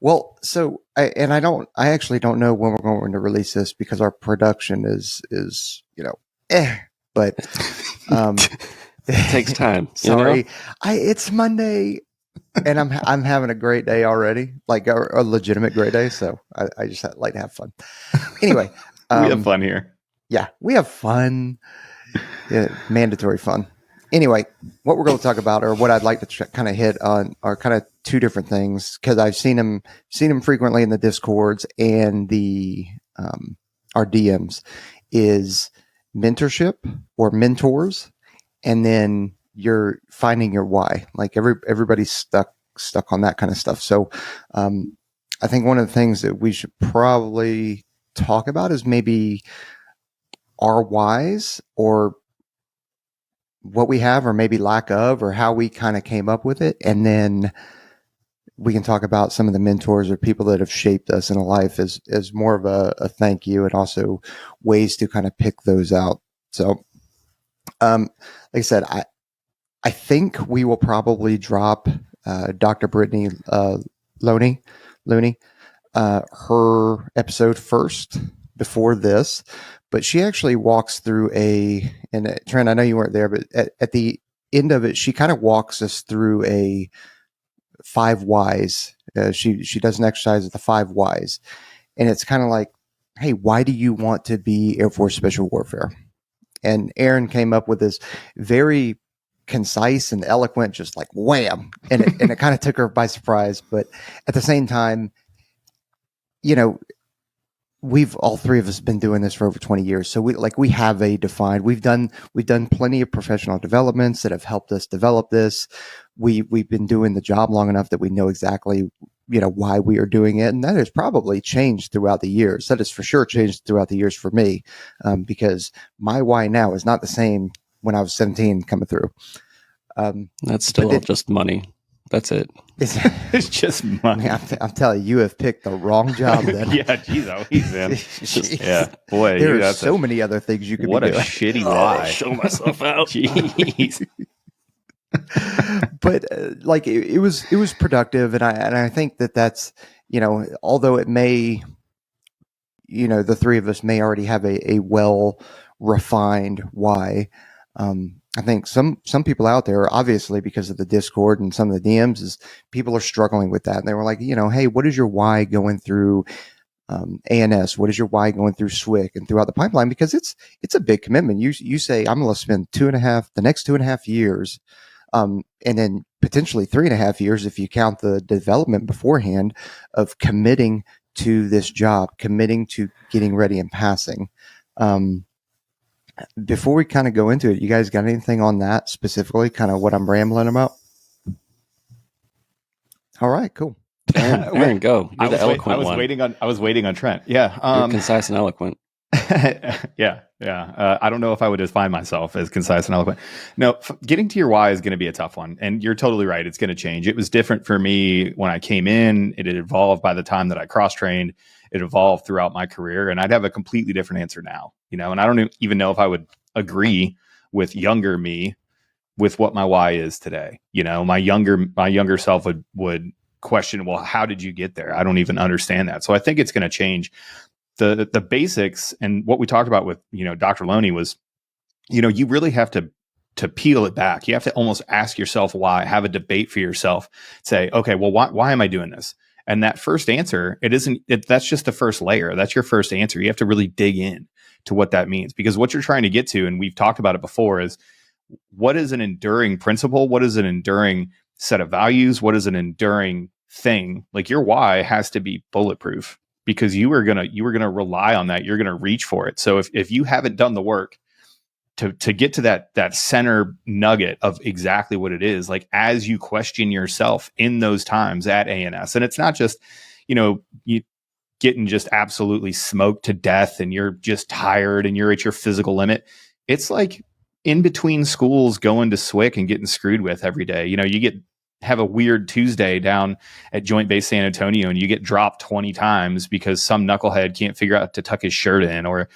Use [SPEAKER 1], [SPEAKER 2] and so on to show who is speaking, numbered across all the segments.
[SPEAKER 1] Well, so I actually don't know when we're going to release this because our production is but um,
[SPEAKER 2] It takes time.
[SPEAKER 1] sorry,
[SPEAKER 2] You know?
[SPEAKER 1] it's Monday and I'm having a great day already, like a legitimate great day. So I just like to have fun. Anyway,
[SPEAKER 3] We have fun here.
[SPEAKER 1] Yeah, we have fun. Yeah, mandatory fun. Anyway, what we're going to talk about, or what I'd like to kind of hit on, are kind of two different things because I've seen them frequently in the Discords and the our DMs. Is mentorship or mentors, and then you're finding your why. Like everybody's stuck on that kind of stuff. So, I think one of the things that we should probably talk about is maybe our whys, or what we have or maybe lack of, or how we kind of came up with it. And then we can talk about some of the mentors or people that have shaped us in a life as more of a thank you, and also ways to kind of pick those out. So, like I said, I think we will probably drop Dr. Brittany Looney, her episode first before this, but she actually walks through and Trent, I know you weren't there, but at the end of it, she kind of walks us through a 5 whys. She does an exercise with the 5 whys, and it's kind of like, hey, why do you want to be Air Force Special Warfare? And Aaron came up with this very concise and eloquent, just like wham, and it kind of took her by surprise. But at the same time, we've all three of us been doing this for over 20 years. So we have we've done plenty of professional developments that have helped us develop this. We've been doing the job long enough that we know exactly, why we are doing it. And that has probably changed throughout the years. That has for sure changed throughout the years for me, because my why now is not the same when I was 17 coming through.
[SPEAKER 2] That's still just money. That's it.
[SPEAKER 3] It's just money.
[SPEAKER 1] I'm telling you, you have picked the wrong job then.
[SPEAKER 3] Yeah, geez, man. Yeah, boy.
[SPEAKER 1] There are so many other things you could be doing.
[SPEAKER 3] What a shitty lie.
[SPEAKER 2] Show myself out.
[SPEAKER 3] Jeez.
[SPEAKER 1] But it was productive, and I think that's, although it may, the three of us may already have a well refined why. I think some people out there, obviously because of the Discord and some of the DMs, is people are struggling with that. And they were like, hey, what is your why going through ANS? What is your why going through SWIC and throughout the pipeline? Because it's a big commitment. You say, I'm going to spend the next 2.5 years, and then potentially 3.5 years if you count the development beforehand, of committing to this job, committing to getting ready and passing. Before we kind of go into it, you guys got anything on that specifically, kind of what I'm rambling about? All right, cool.
[SPEAKER 2] Aaron, go. You're the eloquent one.
[SPEAKER 3] I was waiting on Trent. Yeah.
[SPEAKER 2] You're concise and eloquent.
[SPEAKER 3] Yeah. I don't know if I would define myself as concise and eloquent. No, getting to your why is going to be a tough one. And you're totally right. It's going to change. It was different for me when I came in. It had evolved by the time that I cross-trained. It evolved throughout my career. And I'd have a completely different answer now, and I don't even know if I would agree with younger me with what my why is today. My younger self would question, well, how did you get there? I don't even understand that. So I think it's going to change. The basics, and what we talked about with, Dr. Loney was, you really have to peel it back. You have to almost ask yourself why, have a debate for yourself, say, okay, well, why am I doing this? And that first answer, that's just the first layer. That's your first answer. You have to really dig in to what that means, because what you're trying to get to, and we've talked about it before, is what is an enduring principle? What is an enduring set of values? What is an enduring thing? Like, your why has to be bulletproof, because you were going to rely on that. You're going to reach for it. So if you haven't done the work to get to that center nugget of exactly what it is, like, as you question yourself in those times at ANS, and it's not just, you getting just absolutely smoked to death and you're just tired and you're at your physical limit. It's like in between schools going to SWIC and getting screwed with every day. You have a weird Tuesday down at Joint Base San Antonio and you get dropped 20 times because some knucklehead can't figure out to tuck his shirt in, or,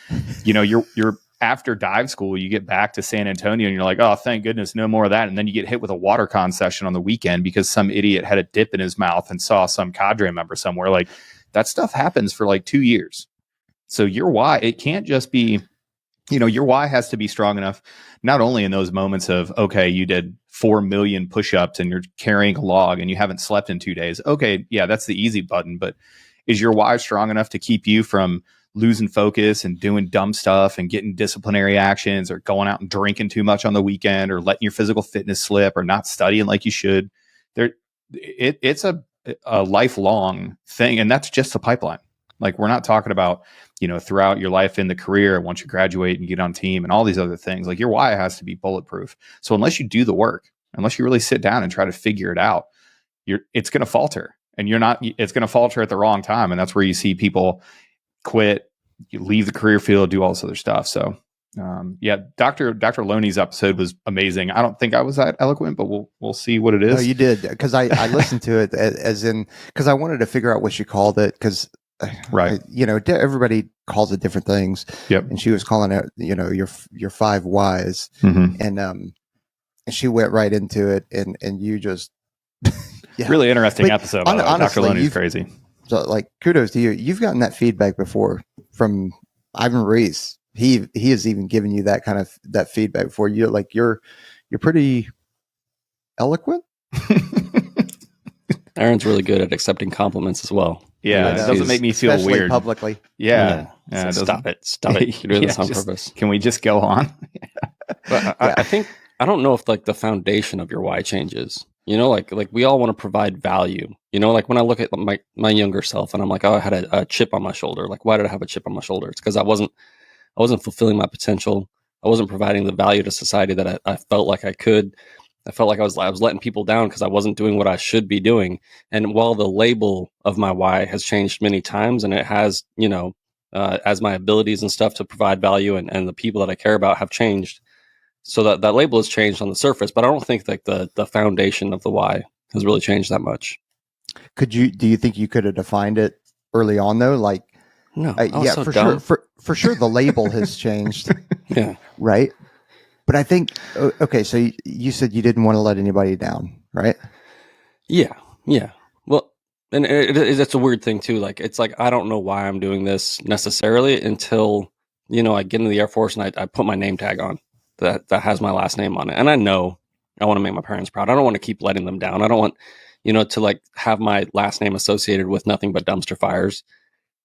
[SPEAKER 3] you're after dive school, you get back to San Antonio and you're like, oh, thank goodness, no more of that. And then you get hit with a water con session on the weekend because some idiot had a dip in his mouth and saw some cadre member somewhere. Like, that stuff happens for like 2 years. So your why, it can't just be, your why has to be strong enough, not only in those moments of, okay, you did 4 million push-ups and you're carrying a log and you haven't slept in 2 days. Okay, yeah, that's the easy button. But is your why strong enough to keep you from losing focus and doing dumb stuff and getting disciplinary actions or going out and drinking too much on the weekend or letting your physical fitness slip or not studying like you should? It's a lifelong thing. And that's just the pipeline. Like, we're not talking about, throughout your life in the career, once you graduate and get on team and all these other things. Like, your why has to be bulletproof. So unless you do the work, unless you really sit down and try to figure it out, it's going to falter, and it's going to falter at the wrong time. And that's where you see people quit, you leave the career field, do all this other stuff. So Dr. Loney's episode was amazing. I don't think I was that eloquent, but we'll see what it is.
[SPEAKER 1] No, you did, because I listened to it as in, because I wanted to figure out what she called it, because
[SPEAKER 3] right,
[SPEAKER 1] everybody calls it different things.
[SPEAKER 3] Yep.
[SPEAKER 1] And she was calling it, your 5 whys, and she went right into it, and you just
[SPEAKER 3] really interesting episode. By the way. Dr. Loney's crazy.
[SPEAKER 1] So, like, kudos to you. You've gotten that feedback before from Ivan Reese. He has even given you that kind of that feedback before. You're pretty eloquent.
[SPEAKER 2] Aaron's really good at accepting compliments as well.
[SPEAKER 3] Yeah, it doesn't make me feel weird
[SPEAKER 1] publicly.
[SPEAKER 3] Yeah.
[SPEAKER 2] So stop it. You're doing this on purpose.
[SPEAKER 3] Can we just go on?
[SPEAKER 2] But I think, I don't know if like the foundation of your why changes. Like we all want to provide value. Like when I look at my younger self and I'm like, oh, I had a chip on my shoulder. Like, why did I have a chip on my shoulder? It's because I wasn't fulfilling my potential. I wasn't providing the value to society that I felt like I could. I felt like I was letting people down because I wasn't doing what I should be doing. And while the label of my why has changed many times, and it has, as my abilities and stuff to provide value and the people that I care about have changed, so that label has changed on the surface. But I don't think like the foundation of the why has really changed that much.
[SPEAKER 1] Do you think you could have defined it early on though? Like,
[SPEAKER 2] no,
[SPEAKER 1] yeah, so for dumb. Sure. For sure, the label has changed.
[SPEAKER 2] Yeah.
[SPEAKER 1] Right. But I think, okay, so you said you didn't want to let anybody down, right?
[SPEAKER 2] Yeah. Well, and it's a weird thing too. Like, it's like, I don't know why I'm doing this necessarily until, I get into the Air Force and I put my name tag on that has my last name on it. And I know I want to make my parents proud. I don't want to keep letting them down. I don't want, to like have my last name associated with nothing but dumpster fires.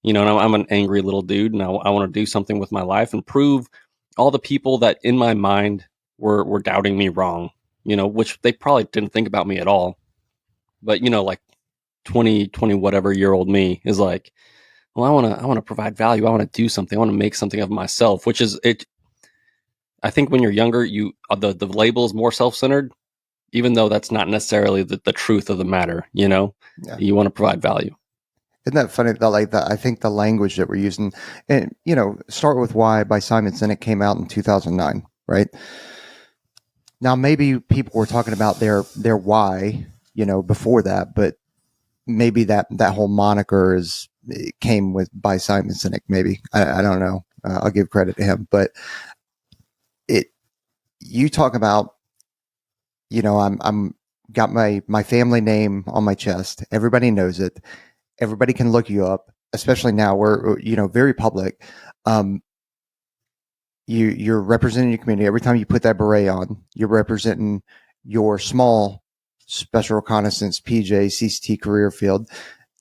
[SPEAKER 2] And I'm an angry little dude, and I want to do something with my life and prove all the people that in my mind were doubting me wrong, which they probably didn't think about me at all. But, like 20 whatever year old me is like, well, I want to provide value. I want to do something. I want to make something of myself, which is it. I think when you're younger, the label is more self-centered, even though that's not necessarily the truth of the matter. Yeah. You want to provide value.
[SPEAKER 1] Isn't that funny? I think the language that we're using, and Start With Why by Simon Sinek came out in 2009, right? Now maybe people were talking about their why, before that, but maybe that whole moniker came by Simon Sinek. Maybe I don't know. I'll give credit to him, but you talk about, I'm got my family name on my chest. Everybody knows it. Everybody can look you up, especially now we're, very public. You're representing your community. Every time you put that beret on, you're representing your small special reconnaissance PJ CCT career field.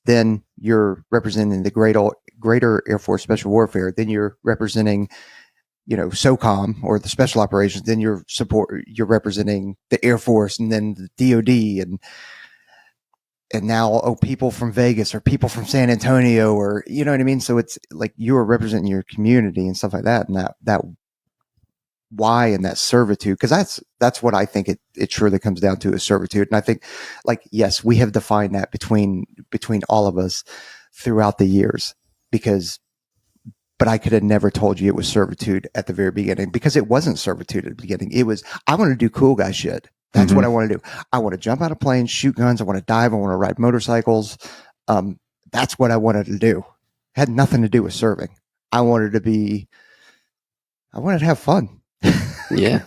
[SPEAKER 1] Then you're representing the greater Air Force Special Warfare. Then you're representing, SOCOM or the special operations. Then you're representing the Air Force, and then the DoD, and now, people from Vegas or people from San Antonio, or, you know what I mean? So it's like you are representing your community and stuff like that. And that why and that servitude, because that's what I think it truly comes down to, is servitude. And I think, like, yes, we have defined that between all of us throughout the years, but I could have never told you it was servitude at the very beginning, because it wasn't servitude at the beginning. It was, I want to do cool guy shit. That's what I want to do. I want to jump out of planes, shoot guns. I want to dive. I want to ride motorcycles. That's what I wanted to do. Had nothing to do with serving. I wanted to be, I wanted to have fun.
[SPEAKER 2] Yeah.